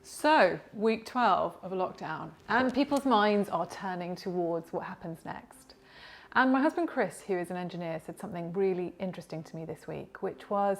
So, week 12 of lockdown, and people's minds are turning towards what happens next. And my husband Chris, who is an engineer, said something really interesting to me this week, which was,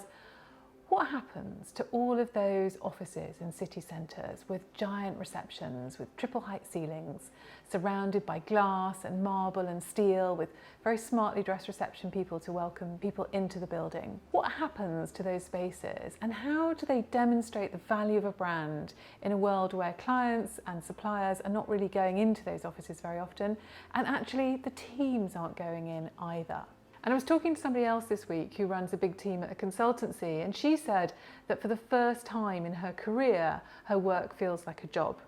what happens to all of those offices in city centres with giant receptions, with triple height ceilings, surrounded by glass and marble and steel, with very smartly dressed reception people to welcome people into the building? What happens to those spaces, and how do they demonstrate the value of a brand in a world where clients and suppliers are not really going into those offices very often, and actually the teams aren't going in either? And I was talking to somebody else this week who runs a big team at a consultancy, and she said that for the first time in her career, her work feels like a job.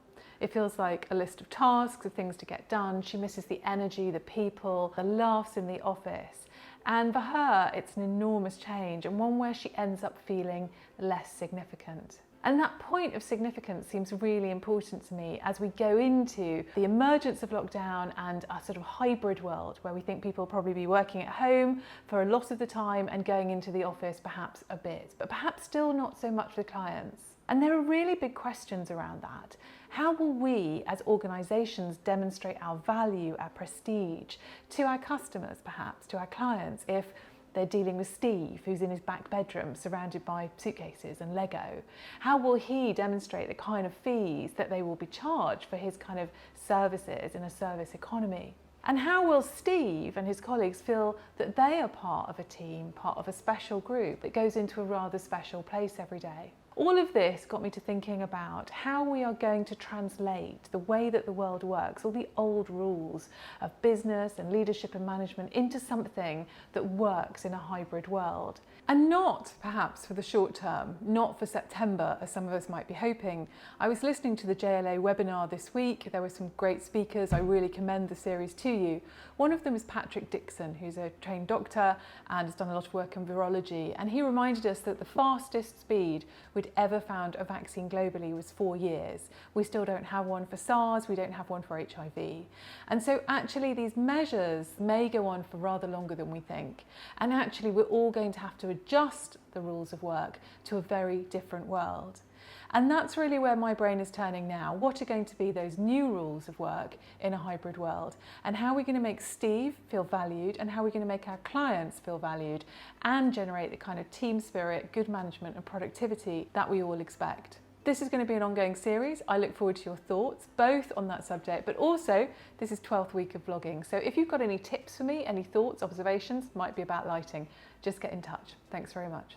It feels like a list of tasks, of things to get done. She misses the energy, the people, the laughs in the office. And for her, it's an enormous change, and one where she ends up feeling less significant. And that point of significance seems really important to me as we go into the emergence of lockdown and a sort of hybrid world where we think people will probably be working at home for a lot of the time and going into the office perhaps a bit, but perhaps still not so much with clients. And there are really big questions around that. How will we as organisations demonstrate our value, our prestige to our customers, perhaps to our clients, if they're dealing with Steve, who's in his back bedroom surrounded by suitcases and Lego? How will he demonstrate the kind of fees that they will be charged for his kind of services in a service economy? And how will Steve and his colleagues feel that they are part of a team, part of a special group that goes into a rather special place every day? All of this got me to thinking about how we are going to translate the way that the world works, all the old rules of business and leadership and management, into something that works in a hybrid world. And not perhaps for the short term, not for September, as some of us might be hoping. I was listening to the JLA webinar this week. There were some great speakers. I really commend the series to you. One of them is Patrick Dixon, who's a trained doctor and has done a lot of work in virology. And he reminded us that the fastest speed we'd ever found a vaccine globally was 4 years. We still don't have one for SARS, we don't have one for HIV. And so actually these measures may go on for rather longer than we think. And actually we're all going to have to adjust the rules of work to a very different world. And that's really where my brain is turning now. What are going to be those new rules of work in a hybrid world? And how are we going to make Steve feel valued, and how are we going to make our clients feel valued and generate the kind of team spirit, good management and productivity that we all expect? This is going to be an ongoing series. I look forward to your thoughts, both on that subject, but also this is 12th week of vlogging. So if you've got any tips for me, any thoughts, observations, might be about lighting, just get in touch. Thanks very much.